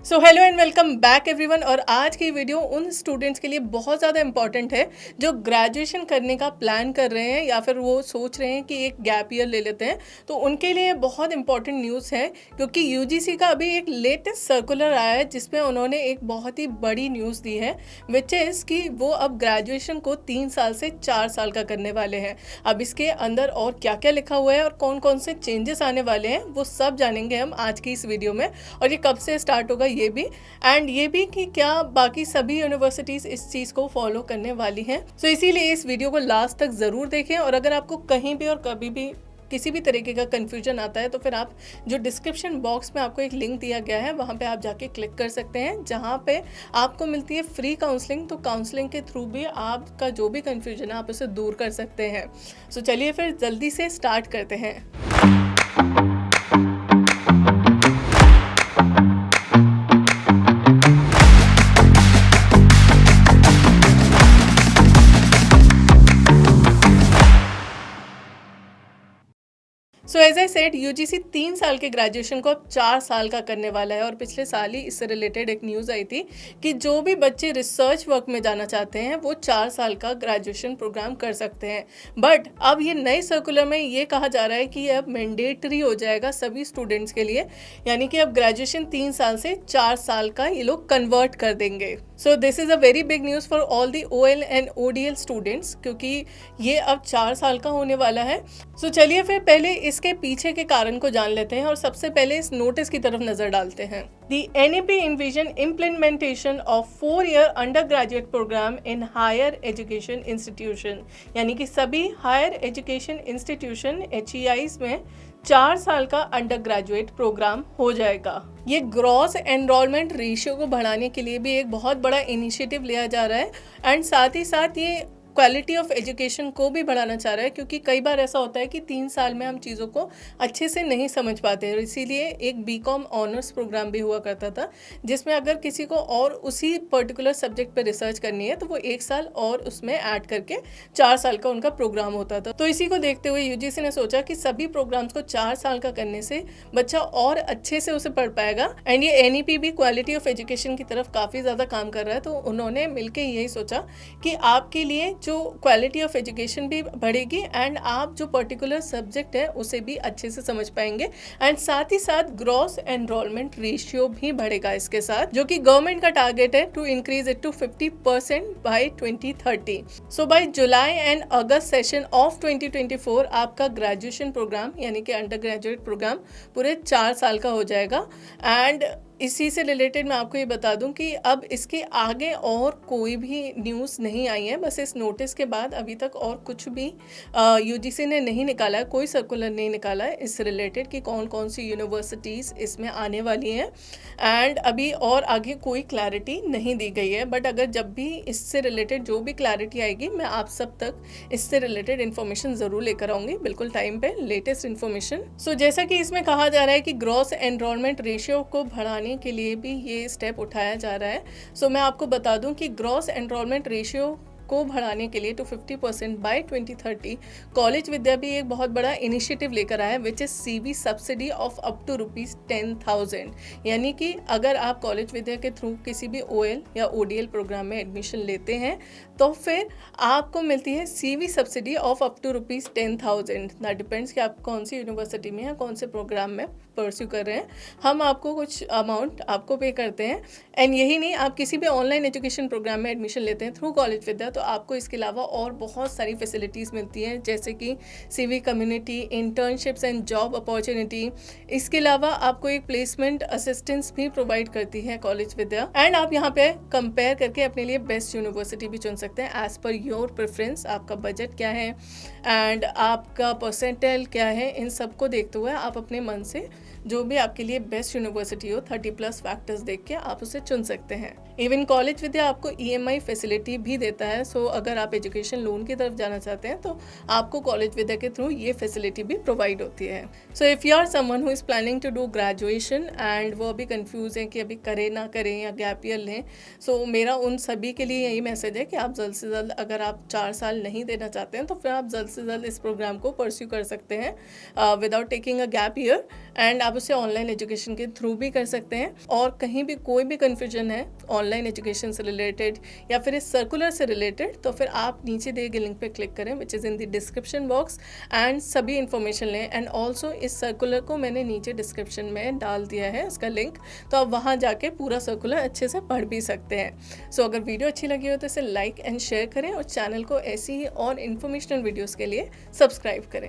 So hello and welcome back everyone. और आज की वीडियो उन स्टूडेंट्स के लिए बहुत ज़्यादा इंपॉर्टेंट है जो ग्रेजुएशन करने का प्लान कर रहे हैं या फिर वो सोच रहे हैं कि एक गैप ईयर ले लेते हैं। तो उनके लिए बहुत इंपॉर्टेंट न्यूज़ है क्योंकि यूजीसी का अभी एक लेटेस्ट सर्कुलर आया है जिसमें उन्होंने एक बहुत ही बड़ी न्यूज़ दी है विच इज़ कि वो अब ग्रेजुएशन को 3 साल से 4 साल का करने वाले हैं। अब इसके अंदर और क्या क्या लिखा हुआ है और कौन कौन से चेंजेस आने वाले हैं वो सब जानेंगे हम आज की इस वीडियो में। और ये कब से स्टार्ट होगा ये भी, एंड ये भी कि क्या बाकी सभी यूनिवर्सिटीज़ इस चीज़ को फॉलो करने वाली हैं। सो इसीलिए इस वीडियो को लास्ट तक ज़रूर देखें। और अगर आपको कहीं भी और कभी भी किसी भी तरीके का कन्फ्यूजन आता है तो फिर आप जो डिस्क्रिप्शन बॉक्स में आपको एक लिंक दिया गया है वहाँ पे आप जाके क्लिक कर सकते हैं जहाँ पे आपको मिलती है फ्री काउंसलिंग। तो काउंसलिंग के थ्रू भी आपका जो भी कन्फ्यूजन है आप उसे दूर कर सकते हैं। सो चलिए फिर जल्दी से स्टार्ट करते हैं। So as I said UGC 3 साल के ग्रेजुएशन को अब 4 साल का करने वाला है। और पिछले साल ही इससे रिलेटेड एक न्यूज़ आई थी कि जो भी बच्चे रिसर्च वर्क में जाना चाहते हैं वो 4 साल का ग्रेजुएशन प्रोग्राम कर सकते हैं। बट अब ये नए सर्कुलर में ये कहा जा रहा है कि अब मैंडेटरी हो जाएगा सभी स्टूडेंट्स के लिए, यानी कि अब ग्रेजुएशन 3 साल से 4 साल का ये लोग कन्वर्ट कर देंगे। So this is a very big news for all the OL and ODL students क्योंकि ये अब 4 साल का होने वाला है। सो चलिए फिर पहले इसके पीछे के कारण को जान लेते हैं और सबसे पहले इस नोटिस की तरफ नजर डालते हैं। The NEP envision implementation of 4-year undergraduate program in higher education institution, यानी कि सभी हायर एजुकेशन इंस्टीट्यूशन HEIs में 4 साल का अंडर ग्रेजुएट प्रोग्राम हो जाएगा। ये ग्रॉस एनरोलमेंट रेशियो को बढ़ाने के लिए भी एक बहुत बड़ा इनिशिएटिव लिया जा रहा है एंड साथ ही साथ ये क्वालिटी ऑफ एजुकेशन को भी बढ़ाना चाह रहा है क्योंकि कई बार ऐसा होता है कि 3 साल में हम चीज़ों को अच्छे से नहीं समझ पाते हैं। इसीलिए एक BCom ऑनर्स प्रोग्राम भी हुआ करता था जिसमें अगर किसी को और उसी पर्टिकुलर सब्जेक्ट पर रिसर्च करनी है तो वो 1 साल और उसमें ऐड करके 4 साल का उनका प्रोग्राम होता था। तो इसी को देखते हुए यूजीसी ने सोचा कि सभी प्रोग्राम्स को 4 साल का करने से बच्चा और अच्छे से उसे पढ़ पाएगा। एंड ये NEP भी क्वालिटी ऑफ एजुकेशन की तरफ काफ़ी ज़्यादा काम कर रहा है। तो उन्होंने मिलकर यही सोचा कि आपके लिए जो क्वालिटी ऑफ एजुकेशन भी बढ़ेगी एंड आप जो पर्टिकुलर सब्जेक्ट है उसे भी अच्छे से समझ पाएंगे एंड साथ ही साथ ग्रॉस एनरोलमेंट रेशियो भी बढ़ेगा इसके साथ, जो कि गवर्नमेंट का टारगेट है to increase it to 50% by 2030। So by July and August session of 2024 आपका ग्रेजुएशन प्रोग्राम यानी कि अंडर ग्रेजुएट प्रोग्राम पूरे 4 साल का हो जाएगा। एंड इसी से रिलेटेड मैं आपको ये बता दूं कि अब इसके आगे और कोई भी न्यूज़ नहीं आई है। बस इस नोटिस के बाद अभी तक और कुछ भी यूजीसी ने नहीं निकाला है, कोई सर्कुलर नहीं निकाला है इस रिलेटेड कि कौन कौन सी यूनिवर्सिटीज़ इसमें आने वाली हैं। एंड अभी और आगे कोई क्लैरिटी नहीं दी गई है। बट अगर जब भी इससे रिलेटेड जो भी क्लैरिटी आएगी मैं आप सब तक इससे रिलेटेड इन्फॉर्मेशन ज़रूर लेकर आऊँगी, बिल्कुल टाइम पे लेटेस्ट इन्फॉर्मेशन। सो जैसा कि इसमें कहा जा रहा है कि ग्रॉस एनरोलमेंट रेशियो को बढ़ाने के लिए भी ये स्टेप उठाया जा रहा है। सो मैं आपको बता दूं कि ग्रॉस एनरोलमेंट रेशियो को बढ़ाने के लिए टू 50% बाय 2030 कॉलेज विद्या भी एक बहुत बड़ा इनिशिएटिव लेकर आया है which is CV subsidy of up to ₹10,000। यानी कि अगर आप कॉलेज विद्या के थ्रू किसी भी OL या ODL प्रोग्राम में एडमिशन लेते हैं तो फिर आपको मिलती है CV subsidy of up to ₹10,000। ना डिपेंड्स कि आप कौन सी यूनिवर्सिटी में या कौन से प्रोग्राम में परस्यू कर रहे हैं, हम आपको कुछ अमाउंट आपको पे करते हैं। एंड यही नहीं, आप किसी भी ऑनलाइन एजुकेशन प्रोग्राम में एडमिशन लेते हैं थ्रू कॉलेज विद्या तो आपको इसके अलावा और बहुत सारी फैसिलिटीज़ मिलती हैं जैसे कि CV community, internships and job opportunity. इसके अलावा आपको एक प्लेसमेंट असिस्टेंस भी प्रोवाइड करती है कॉलेज विद्या। एंड आप यहाँ पे कंपेयर करके अपने लिए बेस्ट यूनिवर्सिटी भी चुन सकते हैं एज पर योर प्रेफरेंस। आपका बजट क्या है एंड आपका परसेंटाइल क्या है, इन सबको देखते हुए आप अपने मन से जो भी आपके लिए बेस्ट यूनिवर्सिटी हो 30+ फैक्टर्स देख के आप उसे चुन सकते हैं। इवन कॉलेज विद्या आपको EMI फैसिलिटी भी देता है। सो अगर आप एजुकेशन लोन की तरफ जाना चाहते हैं तो आपको कॉलेज विद्या के थ्रू ये फैसिलिटी भी प्रोवाइड होती है। So if you are someone who is planning to do graduation and वो अभी कंफ्यूज हैं कि अभी करें ना करें या गैप ईयर लें, सो मेरा उन सभी के लिए यही मैसेज है कि आप जल्द से जल्द, अगर आप 4 साल नहीं देना चाहते हैं तो फिर आप जल्द से जल्द इस प्रोग्राम को परस्यू कर सकते हैं without taking a gap year. And आप आप उसे ऑनलाइन एजुकेशन के थ्रू भी कर सकते हैं। और कहीं भी कोई भी कन्फ्यूजन है ऑनलाइन एजुकेशन से रिलेटेड या फिर इस सर्कुलर से रिलेटेड, तो फिर आप नीचे दिए गए लिंक पे क्लिक करें which is in the description box and सभी इन्फॉर्मेशन लें। एंड ऑल्सो इस सर्कुलर को मैंने नीचे डिस्क्रिप्शन में डाल दिया है उसका लिंक, तो आप वहाँ जाके पूरा सर्कुलर अच्छे से पढ़ भी सकते हैं। सो अगर वीडियो अच्छी लगी हो तो इसे लाइक एंड शेयर करें और चैनल को ऐसी ही और इन्फॉर्मेशनल वीडियोज़ के लिए सब्सक्राइब करें।